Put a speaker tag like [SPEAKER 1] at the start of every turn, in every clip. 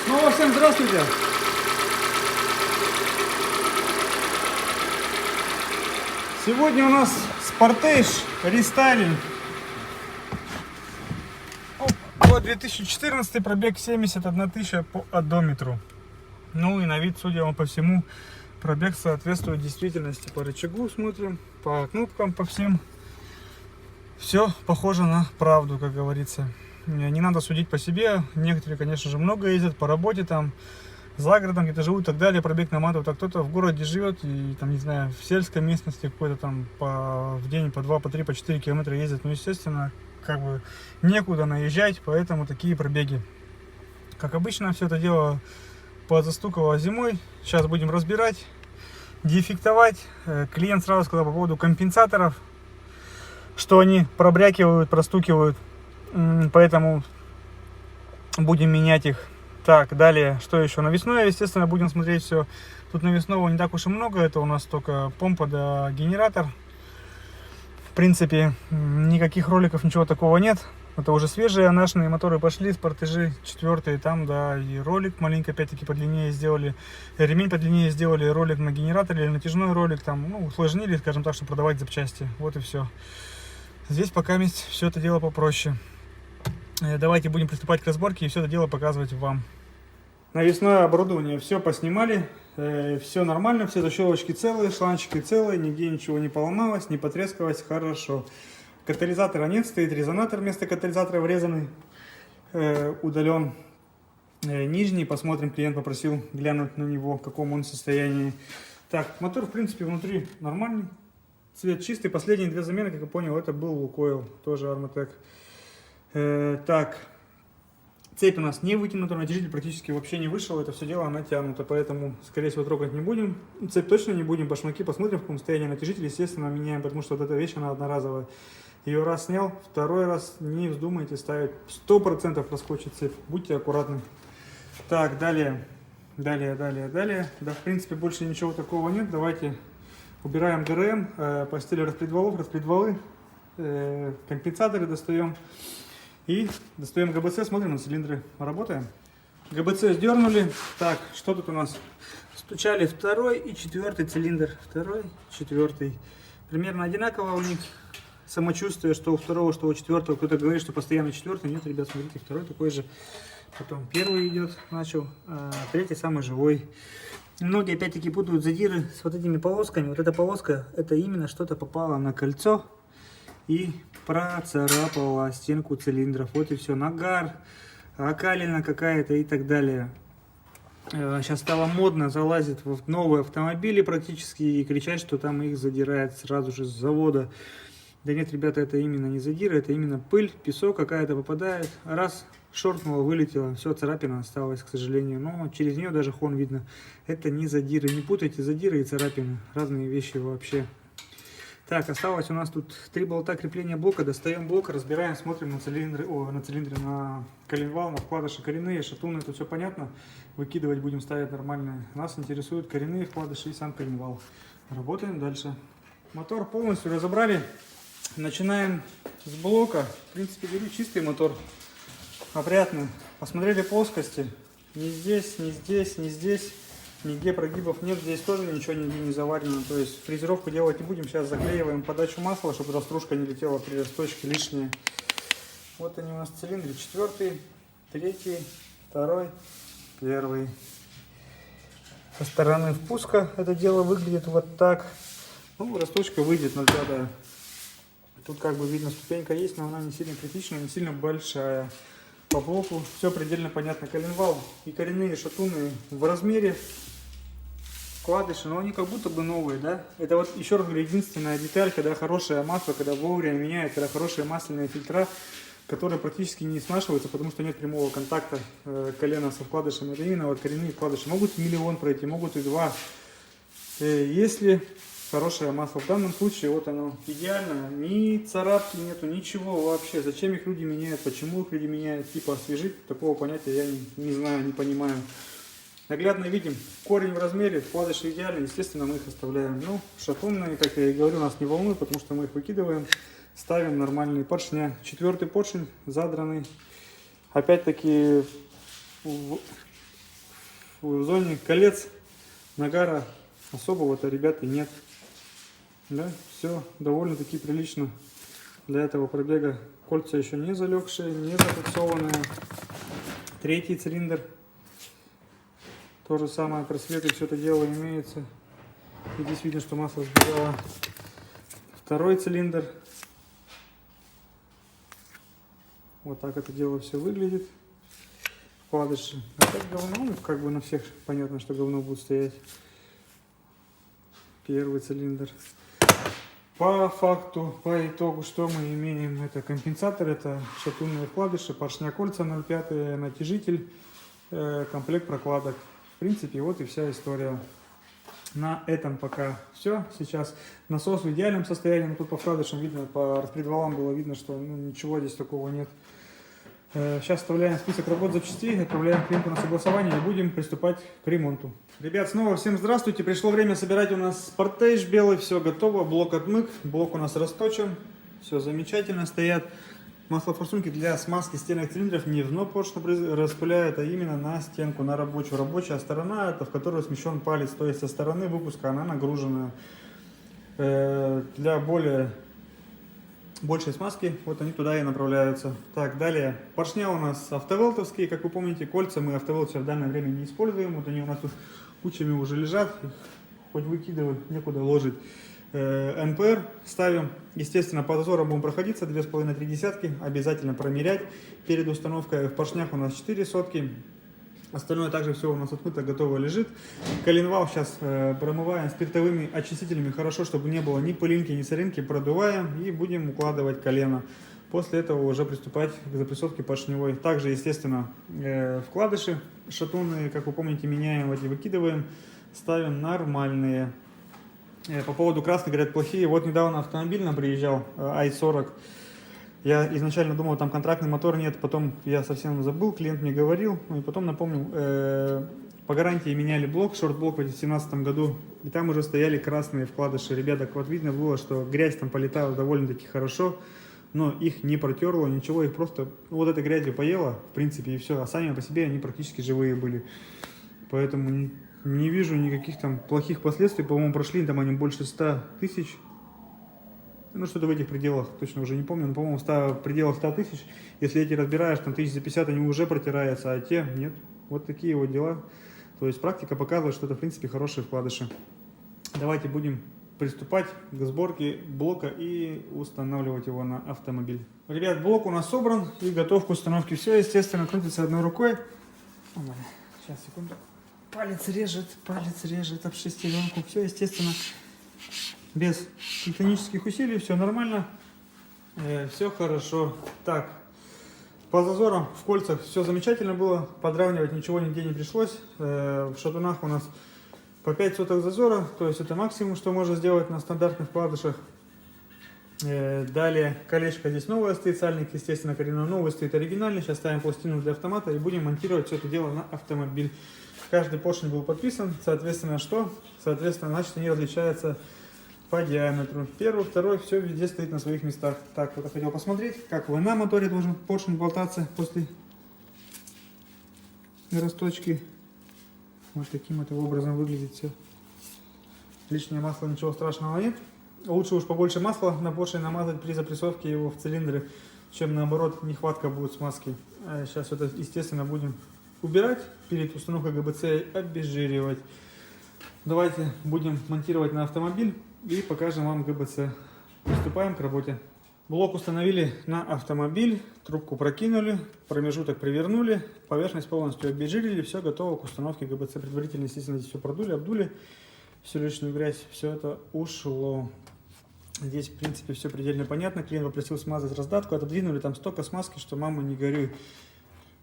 [SPEAKER 1] Снова всем здравствуйте! Сегодня у нас Sportage рестайлинг. Год 2014, пробег 71 тысяча по одометру. Ну и на вид, судя по всему, пробег соответствует действительности. По рычагу смотрим, по кнопкам, по всем. Все похоже на правду, как говорится. Не надо судить по себе. Некоторые, конечно же, много ездят по работе, там, за городом где-то живут и так далее, пробег наматывают, а кто-то в городе живет и, там, не знаю, в сельской местности какой-то там в день по 2, по 3, по 4 километра ездит. Ну, естественно, как бы некуда наезжать, поэтому такие пробеги. Как обычно, все это дело позастуковало зимой. Сейчас будем разбирать, дефектовать. Клиент сразу сказал по поводу компенсаторов, что они пробрякивают, простукивают, поэтому будем менять их. Так, далее, что еще? Навесное, естественно, будем смотреть все. Тут навесного не так уж и много, это у нас только помпа да генератор. В принципе, никаких роликов, ничего такого нет. Это уже свежие наши моторы пошли, Sportage 4, там, да, и ролик маленько, опять-таки, подлиннее сделали. Ремень подлиннее сделали, ролик на генераторе или натяжной ролик, там, ну, усложнили, скажем так, чтобы продавать запчасти. Вот и все. Здесь пока все это дело попроще. Давайте будем приступать к разборке и все это дело показывать вам. Навесное оборудование все поснимали, все нормально, все защелочки целые, шланчики целые, нигде ничего не поломалось, не потрескалось, хорошо. Катализатора нет, стоит резонатор вместо катализатора врезанный, удален нижний, посмотрим, клиент попросил глянуть на него, в каком он состоянии. Так, мотор в принципе внутри нормальный, цвет чистый, последние две замены, как я понял, это был Лукойл, тоже Armatec. Так, цепь у нас не вытянута, натяжитель практически вообще не вышел, это все дело натянуто, поэтому, скорее всего, трогать не будем. Цепь точно не будем, башмаки посмотрим, в каком состоянии натяжитель, естественно, меняем, потому что вот эта вещь, она одноразовая. Ее раз снял, второй раз не вздумайте ставить, 100% проскочит цепь, будьте аккуратны. Так, далее. Да, в принципе, больше ничего такого нет, давайте убираем ДРМ, постели распредвалы, компенсаторы достаем. И достаем ГБЦ, смотрим на цилиндры, работаем. ГБЦ сдернули. Так, что тут у нас? Стучали второй и четвертый цилиндр. Второй, четвертый. Примерно одинаково у них самочувствие, что у второго, что у четвертого. Кто-то говорит, что постоянно четвертый. Нет, ребят, смотрите, второй такой же. Потом первый идет, начал. Третий самый живой. Многие опять-таки путают задиры с вот этими полосками. Вот эта полоска, это именно что-то попало на кольцо и процарапала стенку цилиндров. Вот и все. Нагар, окалина какая-то и так далее. Сейчас стало модно, залазит в новые автомобили практически и кричать, что там их задирает сразу же с завода. Да нет, ребята, это именно не задиры, это именно пыль, песок какая-то попадает. Раз, шоркнула, вылетела, все, царапина осталась, к сожалению. Но через нее даже хон видно. Это не задиры. Не путайте задиры и царапины. Разные вещи вообще. Так, осталось у нас тут 3 болта крепления блока. Достаем блок, разбираем, смотрим на цилиндры, на коленвал, на вкладыши коренные, шатуны, это все понятно. Выкидывать будем, ставить нормальные. Нас интересуют коренные вкладыши и сам коленвал. Работаем дальше. Мотор полностью разобрали. Начинаем с блока. В принципе, говорю, чистый мотор. Опрятный. Посмотрели плоскости. Ни здесь, ни здесь, ни здесь. Нигде прогибов нет, здесь тоже ничего нигде не заварено. То есть фрезеровку делать не будем. Сейчас заклеиваем подачу масла, чтобы туда стружка не летела при росточке лишнее. Вот они у нас цилиндры. 4, 3, 2, 1. Со стороны впуска это дело выглядит вот так. Ну, росточка выйдет 0,5. Тут как бы видно, ступенька есть, но она не сильно критичная, не сильно большая. По блоку все предельно понятно. Коленвал и коренные шатуны в размере. Вкладыши, но они как будто бы новые, да? Это вот, еще раз говорю, единственная деталь, когда хорошее масло, когда вовремя меняют, когда хорошие масляные фильтра, которые практически не снашиваются, потому что нет прямого контакта колена со вкладышем. Это именно вот коренные вкладыши. Могут миллион пройти, могут и 2. Если хорошее масло. В данном случае вот оно идеально, ни царапки нету, ничего вообще. Зачем их люди меняют, почему их люди меняют, типа освежить, такого понятия я не знаю, не понимаю. Наглядно видим, корень в размере, вкладыши идеальны, естественно, мы их оставляем. Ну, шатунные, как я и говорю, нас не волнует, потому что мы их выкидываем, ставим нормальные поршня. 4-й поршень задранный. Опять-таки в зоне колец нагара особого-то, ребята, нет. Да, все довольно-таки прилично для этого пробега. Кольца еще не залегшие, не зафиксованные. Третий цилиндр. То же самое, просветы, все это дело имеется. И здесь видно, что масло сбежало. Второй цилиндр. Вот так это дело все выглядит. Вкладыши. А так говно, ну, как бы на всех понятно, что говно будет стоять. Первый цилиндр. По факту, по итогу, что мы имеем? Это компенсатор, это шатунные вкладыши, поршня кольца 0,5, натяжитель, комплект прокладок. В принципе, вот и вся история. На этом пока все. Сейчас насос в идеальном состоянии. Тут по вкладышам видно, по распредвалам было видно, что ничего здесь такого нет. Сейчас вставляем список работ запчастей, отправляем клиенту на согласование и будем приступать к ремонту. Ребят, снова всем здравствуйте. Пришло время собирать у нас Sportage белый. Все готово. Блок отмык. Блок у нас расточен. Все замечательно стоят. Маслофорсунки для смазки стенок цилиндров не в дно поршня распыляют, а именно на стенку, на рабочую. Рабочая сторона, это в которую смещен палец, то есть со стороны выпуска она нагружена. Для большей смазки, вот они туда и направляются. Так, далее, поршня у нас автовелтовские, как вы помните, кольца мы автовелт в данное время не используем, вот они у нас тут кучами уже лежат, их хоть выкидывать, некуда ложить. НПР ставим, естественно, по зазорам будем проходиться, 2,5-3 десятки, обязательно промерять перед установкой. В поршнях у нас 4 сотки, остальное также все у нас отмыто, готово лежит. Коленвал сейчас промываем спиртовыми очистителями, хорошо, чтобы не было ни пылинки, ни соринки, продуваем и будем укладывать колено. После этого уже приступать к запрессовке поршневой. Также, естественно, вкладыши шатунные, как вы помните, меняем, эти выкидываем, ставим нормальные. По поводу красных, говорят, плохие. Вот недавно автомобиль нам приезжал, i40. Я изначально думал, там контрактный мотор нет, потом я совсем забыл, клиент мне говорил, и потом напомнил, по гарантии меняли блок, шорт-блок в 2017 году, и там уже стояли красные вкладыши. Ребята, вот видно было, что грязь там полетала довольно-таки хорошо, но их не протерло, ничего, их просто вот этой грязью поело, в принципе, и все, а сами по себе они практически живые были. Поэтому не вижу никаких там плохих последствий. По-моему, прошли там они больше 100 тысяч. Ну, что-то в этих пределах, точно уже не помню. Но, по-моему, в пределах 100 тысяч. Если эти разбираешь, там 1050 они уже протираются, а те нет. Вот такие вот дела. То есть практика показывает, что это, в принципе, хорошие вкладыши. Давайте будем приступать к сборке блока и устанавливать его на автомобиль. Ребят, блок у нас собран и готов к установке. Все, естественно, крутится одной рукой. Сейчас, секунду. Палец режет об шестеренку. Все, естественно, без титанических усилий, все нормально, все хорошо. Так, по зазорам в кольцах все замечательно было, подравнивать ничего нигде не пришлось. В шатунах у нас по 5 соток зазора, то есть это максимум, что можно сделать на стандартных вкладышах. Далее колечко здесь новое стоит, сальник, естественно, коренной новый стоит, оригинальный. Сейчас ставим пластину для автомата и будем монтировать все это дело на автомобиль. Каждый поршень был подписан, соответственно, что? Соответственно, значит, они различаются по диаметру. Первый, второй, все везде стоит на своих местах. Так, вот я хотел посмотреть, как на моторе должен поршень болтаться после расточки. Вот таким это образом выглядит все. Лишнее масло, ничего страшного нет. Лучше уж побольше масла на поршень намазать при запрессовке его в цилиндры, чем наоборот нехватка будет смазки. Сейчас это, естественно, будем убирать перед установкой ГБЦ и обезжиривать. Давайте будем монтировать на автомобиль и покажем вам ГБЦ. Приступаем к работе. Блок установили на автомобиль, трубку прокинули, промежуток провернули, поверхность полностью обезжирили, все готово к установке ГБЦ. Предварительно, естественно, здесь все продули, обдули, всю лишнюю грязь, все это ушло. Здесь, в принципе, все предельно понятно. Клиент попросил смазать раздатку, отодвинули, там столько смазки, что мама не горюй.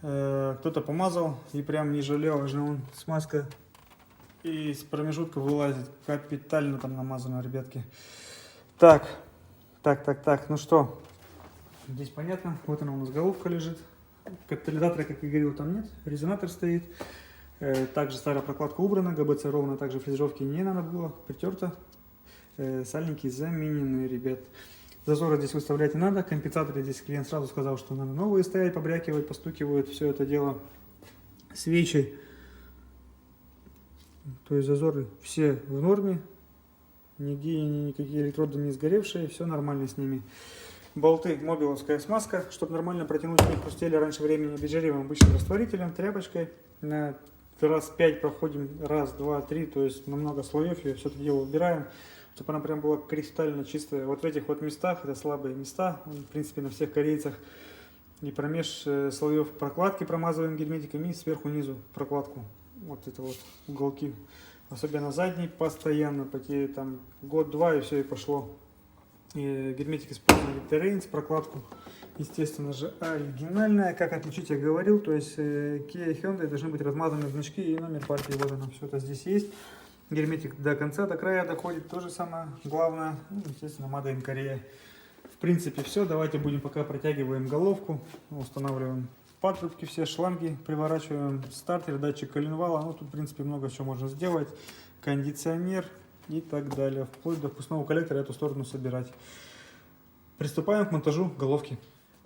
[SPEAKER 1] Кто-то помазал и прям не жалел, он смазка из промежутка вылазит, капитально там намазано, ребятки. Так, ну что, здесь понятно, вот она у нас головка лежит, катализатора, как я говорил, там нет, резонатор стоит, также старая прокладка убрана, ГБЦ ровно, также фрезеровки не надо было, притерто, сальники заменены, ребят. Зазоры здесь выставлять не надо, компенсаторы здесь клиент сразу сказал, что надо новые стоять, побрякивать, постукивают, все это дело. Свечи То есть зазоры все в норме, нигде никакие электроды не сгоревшие, все нормально с ними. Болты мобиловская смазка, чтобы нормально протянуть, не хрустели раньше времени, обезжириваем обычным растворителем, тряпочкой. На раз 5 проходим, раз, два, три, то есть на много слоев ее все это дело убираем, чтобы она прям была кристально чистая. Вот в этих вот местах, это слабые места, в принципе на всех корейцах. И промеж слоев прокладки промазываем герметиком и сверху низу прокладку. Вот это вот уголки. Особенно задний постоянно, потеет там год-два и все, и пошло. И герметик используем Terrains, прокладку, естественно же, оригинальная. Как отличить, я говорил, то есть Kia и Hyundai должны быть размазаны значки и номер партии. Вот она, все это здесь есть. Герметик до конца, до края доходит, то же самое. Главное, ну, естественно, Made in Korea. В принципе, все. Давайте будем пока протягиваем головку, устанавливаем патрубки, все шланги, приворачиваем стартер, датчик коленвала. Ну, тут, в принципе, много чего можно сделать. Кондиционер и так далее. Вплоть до впускного коллектора эту сторону собирать. Приступаем к монтажу головки.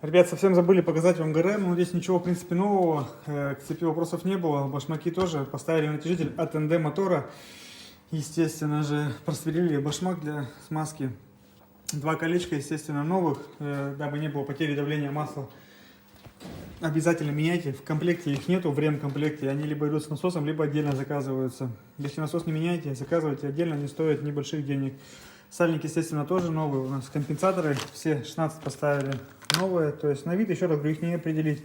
[SPEAKER 1] Ребят, совсем забыли показать вам ГРМ, но здесь ничего, в принципе, нового. К цепи вопросов не было. Башмаки тоже. Поставили натяжитель от НД мотора. Естественно же, просверлили башмак для смазки. Два колечка, естественно, новых, дабы не было потери давления масла. Обязательно меняйте. В комплекте их нету, в ремкомплекте. Они либо идут с насосом, либо отдельно заказываются. Если насос не меняете, заказывайте отдельно, они стоят небольших денег. Сальники, естественно, тоже новые. У нас компенсаторы все 16 поставили новые. То есть на вид, еще раз говорю, их не определить,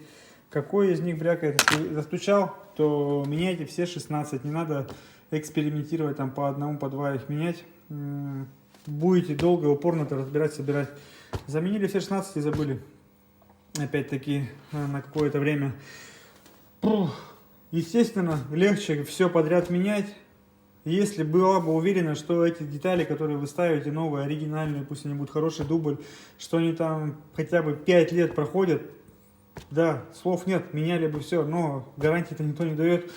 [SPEAKER 1] какой из них брякает. Если застучал, то меняйте все 16. Не надо экспериментировать там по одному, по два их менять. Будете долго, упорно это разбирать, собирать. Заменили все 16 и забыли. Опять-таки на какое-то время. Естественно, легче все подряд менять. Если была бы уверена, что эти детали, которые вы ставите, новые, оригинальные, пусть они будут хороший дубль, что они там хотя бы 5 лет проходят, да, слов нет, меняли бы все, но гарантии-то никто не дает,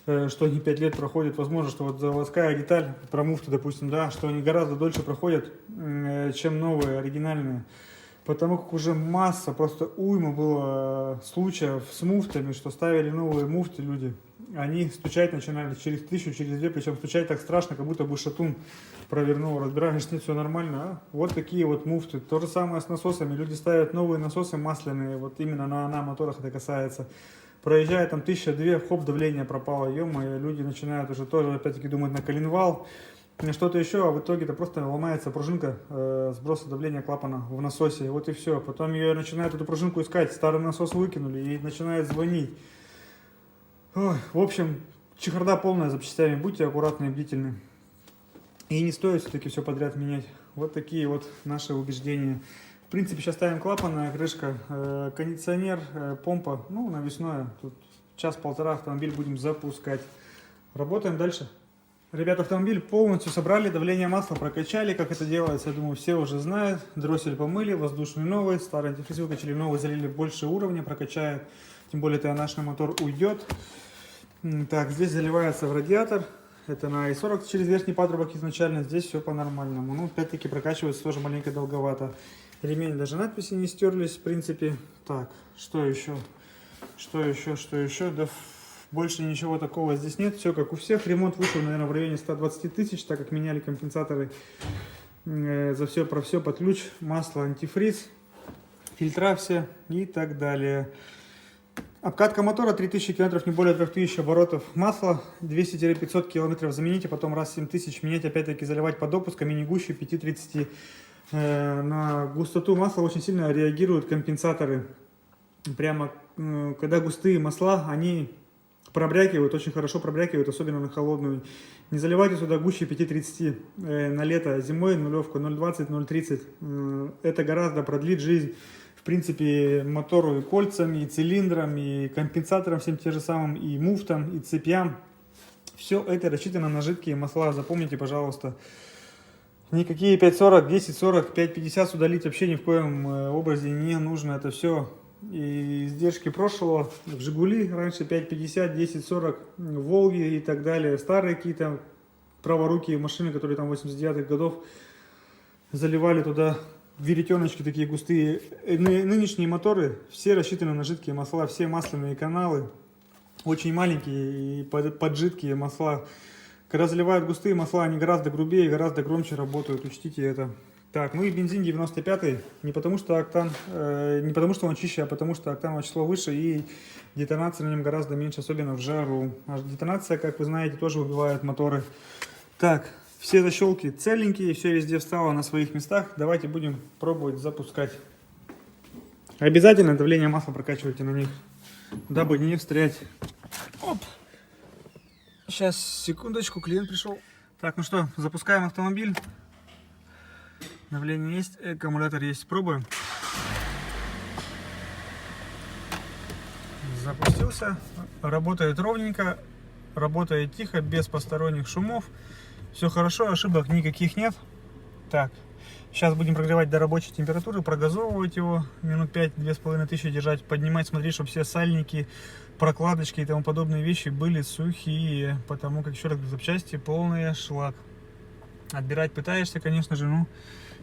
[SPEAKER 1] что они 5 лет проходят. Возможно, что вот заводская деталь, про муфты, допустим, да, что они гораздо дольше проходят, чем новые, оригинальные. Потому как уже масса, просто уйма было случаев с муфтами, что ставили новые муфты люди. Они стучать начинали через 1000, через 2, причем стучать так страшно, как будто бы шатун провернул. Разбираешь, нет, все нормально. А? Вот такие вот муфты. То же самое с насосами. Люди ставят новые насосы масляные, вот именно на моторах это касается. Проезжает там 1000-2, хоп, давление пропало. Ё-моё, люди начинают уже тоже опять-таки думать на коленвал. Что-то еще, а в итоге-то просто ломается пружинка сброса давления клапана в насосе, вот и все. Потом ее начинают эту пружинку искать, старый насос выкинули и начинает звонить. Ой, в общем, чехарда полная запчастями, будьте аккуратны и бдительны. И не стоит все-таки все подряд менять. Вот такие вот наши убеждения. В принципе, сейчас ставим клапан, крышка, кондиционер, помпа, ну, навесное. Тут час-полтора автомобиль будем запускать. Работаем дальше. Ребят, автомобиль полностью собрали, давление масла прокачали, как это делается, я думаю, все уже знают. Дроссель помыли, воздушный новый, старый антифриз выкачали, новый залили больше уровня, прокачают, тем более ТНH мотор уйдет. Так, здесь заливается в радиатор, это на i40 через верхний патрубок изначально, здесь все по-нормальному. Ну, опять-таки прокачивается тоже маленько долговато. Ремень, даже надписи не стерлись, в принципе. Так, что еще? Что еще? Да... Больше ничего такого здесь нет, все как у всех. Ремонт вышел, наверное, в районе 120 тысяч, так как меняли компенсаторы за все про все под ключ, масло, антифриз, фильтра все и так далее. Обкатка мотора 3000 км, не более 3000 оборотов. Масло 200-500 км замените, потом раз 7000 менять, опять-таки заливать под допуском, мини-гущу 5-30. На густоту масла очень сильно реагируют компенсаторы. Прямо когда густые масла, они пробрякивают, очень хорошо пробрякивают, особенно на холодную. Не заливайте сюда гуще 5-30 на лето, зимой нулевку 0,20-0,30. Это гораздо продлит жизнь, в принципе, мотору и кольцам, и цилиндрам, и компенсаторам всем те же самым, и муфтам, и цепям. Все это рассчитано на жидкие масла, запомните, пожалуйста. Никакие 5,40, 10,40, 5,50 сюда лить вообще ни в коем образе не нужно. Это все и издержки прошлого. В Жигули раньше 5,50, 10,40, Волги и так далее. Старые какие-то праворукие машины, которые там 89-х годов заливали туда веретеночки такие густые. Нынешние моторы все рассчитаны на жидкие масла, все масляные каналы. Очень маленькие и поджидкие масла. Когда заливают густые масла, они гораздо грубее, гораздо громче работают, учтите это. Так, ну и бензин 95-й, не потому что октан, не потому что он чище, а потому что октановое число выше и детонация на нем гораздо меньше, особенно в жару. А детонация, как вы знаете, тоже убивает моторы. Так, все защелки целенькие, все везде встало на своих местах. Давайте будем пробовать запускать. Обязательно давление масла прокачивайте на них, дабы не встрять. Оп. Сейчас, секундочку, клиент пришел. Так, ну что, запускаем автомобиль. Давление есть, аккумулятор есть. Пробуем. Запустился. Работает ровненько, работает тихо, без посторонних шумов. Все хорошо, ошибок никаких нет. Так, сейчас будем прогревать до рабочей температуры, прогазовывать его минут 5-2500 держать, поднимать, смотреть, чтобы все сальники, прокладочки и тому подобные вещи были сухие, потому как, еще раз, запчасти полный шлак. Отбирать пытаешься, конечно же, ну,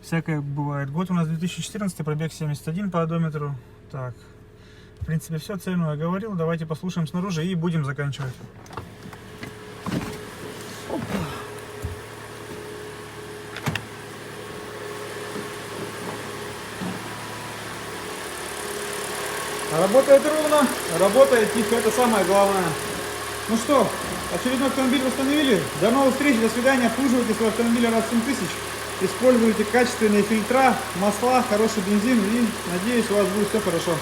[SPEAKER 1] всякое бывает. Год у нас 2014, пробег 71 по одометру. Так, в принципе, все, цену я говорил, давайте послушаем снаружи и будем заканчивать. Работает ровно, работает тихо, это самое главное. Ну что, очередной автомобиль восстановили. До новых встреч, до свидания. Обслуживайте свой автомобиль раз 7000. Используйте качественные фильтра, масла, хороший бензин и надеюсь, у вас будет все хорошо.